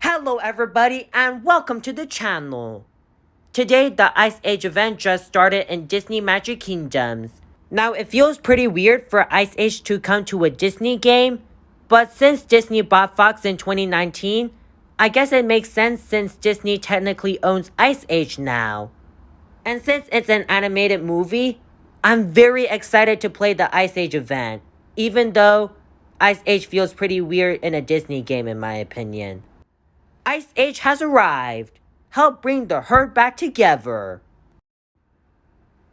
Hello everybody and welcome to the channel. Today the Ice Age event just started in Disney Magic Kingdoms. Now it feels pretty weird for Ice Age to come to a Disney game, but since Disney bought Fox in 2019, I guess it makes sense since Disney technically owns Ice Age now. And since it's an animated movie, I'm very excited to play the Ice Age event, even though Ice Age feels pretty weird in a Disney game in my opinion. Ice Age has arrived. Help bring the herd back together.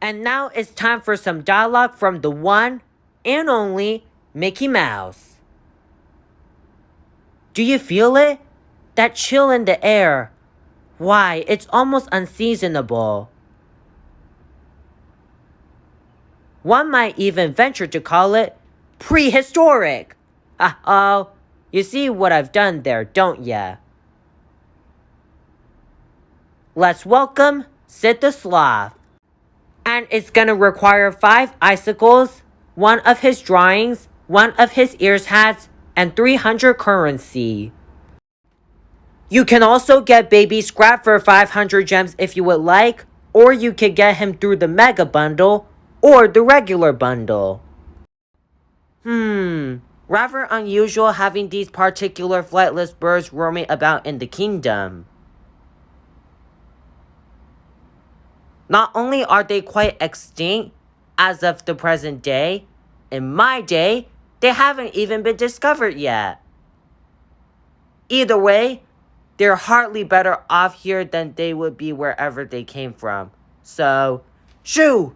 And now it's time for some dialogue from the one and only Mickey Mouse. Do you feel it? That chill in the air. Why, it's almost unseasonable. One might even venture to call it prehistoric. Oh, you see what I've done there, don't ya? Let's welcome Sid the Sloth. And it's gonna require 5 icicles, 1 of his drawings, 1 of his ears hats, and 300 currency. You can also get Baby Scrap for 500 gems if you would like, or you could get him through the Mega Bundle, or the regular bundle. Rather unusual having these particular flightless birds roaming about in the kingdom. Not only are they quite extinct as of the present day, in my day, they haven't even been discovered yet. Either way, they're hardly better off here than they would be wherever they came from. So, shoo!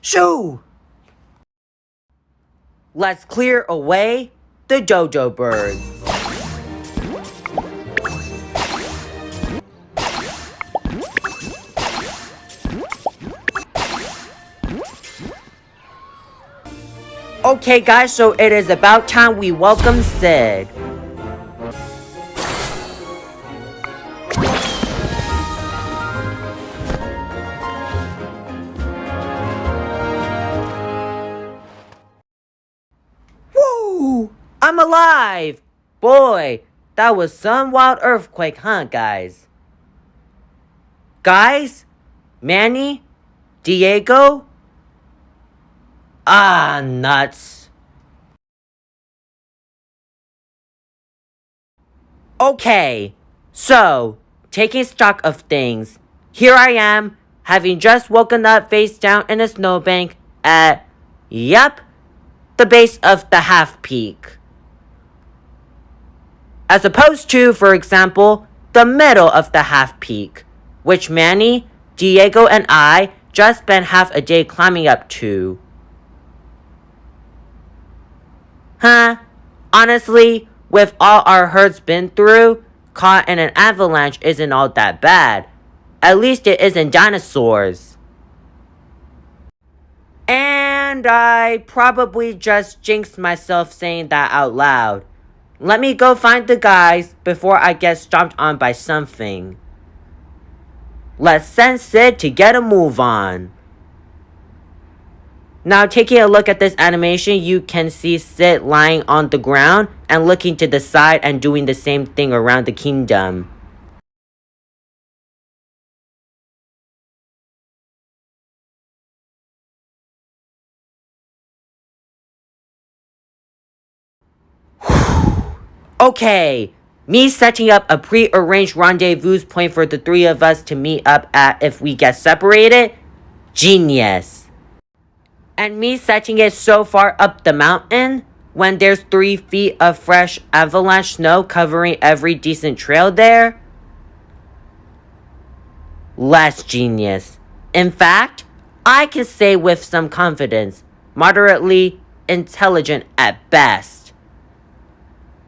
Shoo! Let's clear away the dodo birds. Okay guys, so it is about time we welcome Sid. Woo! I'm alive! Boy, that was some wild earthquake, huh guys? Guys? Manny? Diego? Ah, nuts. Okay, so, taking stock of things. Here I am, having just woken up face down in a snowbank at, yep, the base of the half peak. As opposed to, for example, the middle of the half peak, which Manny, Diego, and I just spent half a day climbing up to. Huh? Honestly, with all our herds been through, caught in an avalanche isn't all that bad. At least it isn't dinosaurs. And I probably just jinxed myself saying that out loud. Let me go find the guys before I get stomped on by something. Let's send Sid to get a move on. Now taking a look at this animation, you can see Sid lying on the ground and looking to the side and doing the same thing around the kingdom. Okay, me setting up a pre-arranged rendezvous point for the 3 of us to meet up at if we get separated? Genius. And me setting it so far up the mountain when there's 3 feet of fresh avalanche snow covering every decent trail there? Less genius. In fact, I can say with some confidence, moderately intelligent at best.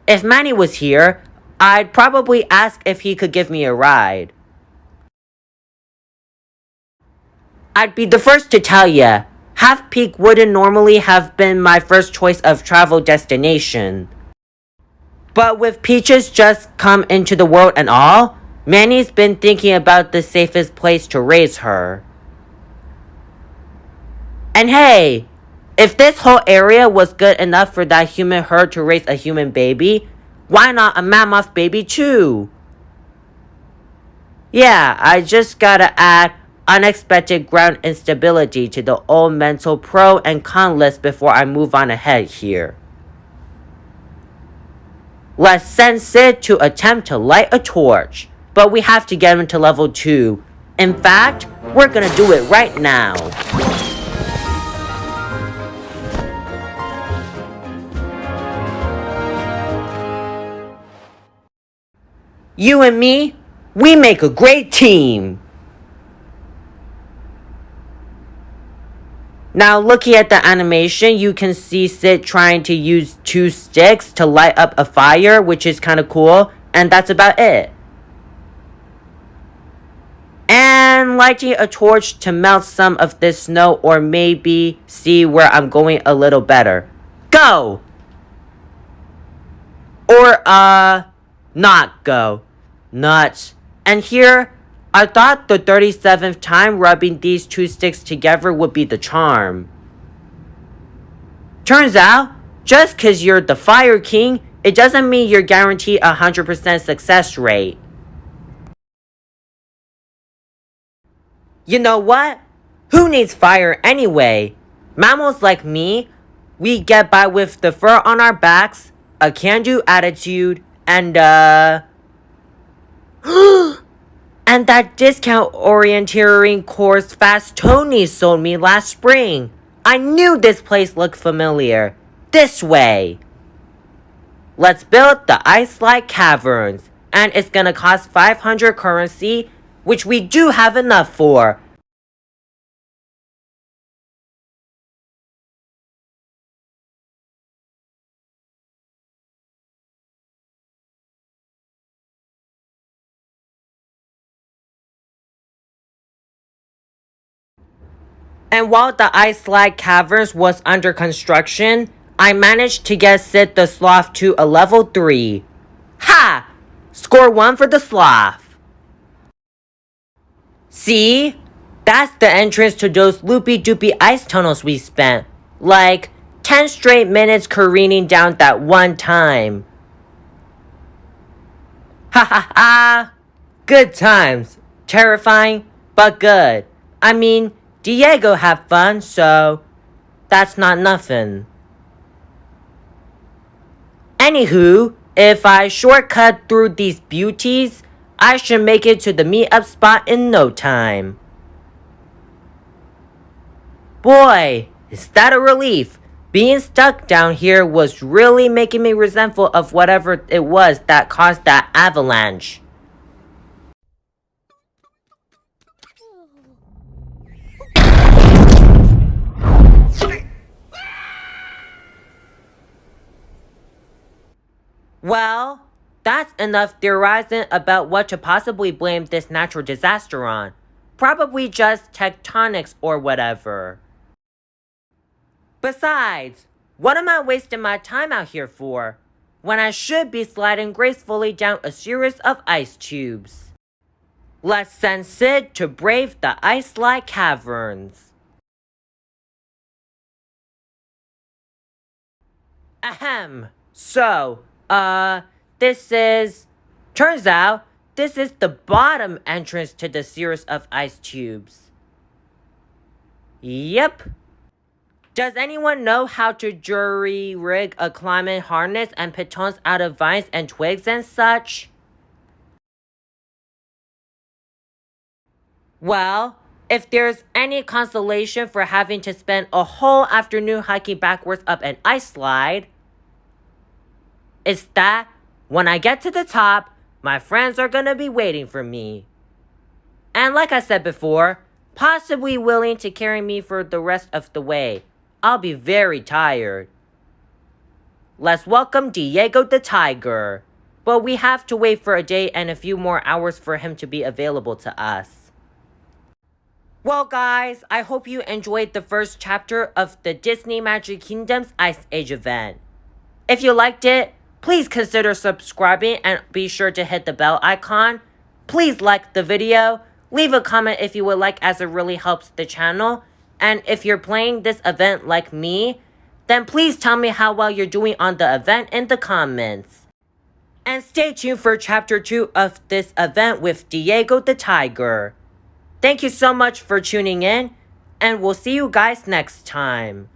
If Manny was here, I'd probably ask if he could give me a ride. I'd be the first to tell ya, Half Peak wouldn't normally have been my first choice of travel destination. But with Peaches just come into the world and all, Manny's been thinking about the safest place to raise her. And hey, if this whole area was good enough for that human herd to raise a human baby, why not a mammoth baby too? Yeah, I just gotta add unexpected ground instability to the old mental pro and con list before I move on ahead here. Let's send Sid to attempt to light a torch, but we have to get him to level 2. In fact, we're gonna do it right now. You and me, we make a great team. Now looking at the animation, you can see Sid trying to use 2 sticks to light up a fire, which is kind of cool, and that's about it. And lighting a torch to melt some of this snow or maybe see where I'm going a little better. Go! Or, not go. Nuts. And here, I thought the 37th time rubbing these 2 sticks together would be the charm. Turns out, just cause you're the Fire King, it doesn't mean you're guaranteed a 100% success rate. You know what? Who needs fire anyway? Mammals like me, we get by with the fur on our backs, a can-do attitude, and and that discount orienteering course Fast Tony sold me last spring. I knew this place looked familiar. This way. Let's build the Ice Slide Caverns. And it's gonna cost 500 currency, which we do have enough for. And while the Ice Slide Caverns was under construction, I managed to get Sid the Sloth to a level 3. Ha! Score 1 for the Sloth. See? That's the entrance to those loopy-doopy ice tunnels we spent. Like, 10 straight minutes careening down that one time. Ha ha ha! Good times. Terrifying, but good. I mean, Diego had fun, so that's not nothing. Anywho, if I shortcut through these beauties, I should make it to the meetup spot in no time. Boy, is that a relief. Being stuck down here was really making me resentful of whatever it was that caused that avalanche. Well, that's enough theorizing about what to possibly blame this natural disaster on. Probably just tectonics or whatever. Besides, what am I wasting my time out here for, when I should be sliding gracefully down a series of ice tubes? Let's send Sid to brave the Ice Slide Caverns. Ahem. So, turns out, this is the bottom entrance to the series of ice tubes. Yep. Does anyone know how to jury rig a climbing harness and pitons out of vines and twigs and such? Well, if there's any consolation for having to spend a whole afternoon hiking backwards up an ice slide, it's that when I get to the top, my friends are gonna be waiting for me. And like I said before, possibly willing to carry me for the rest of the way. I'll be very tired. Let's welcome Diego the Tiger. But we have to wait for a day and a few more hours for him to be available to us. Well guys, I hope you enjoyed the first chapter of the Disney Magic Kingdom's Ice Age event. If you liked it, please consider subscribing and be sure to hit the bell icon. Please like the video, leave a comment if you would like as it really helps the channel. And if you're playing this event like me, then please tell me how well you're doing on the event in the comments. And stay tuned for chapter 2 of this event with Diego the Tiger. Thank you so much for tuning in, and we'll see you guys next time.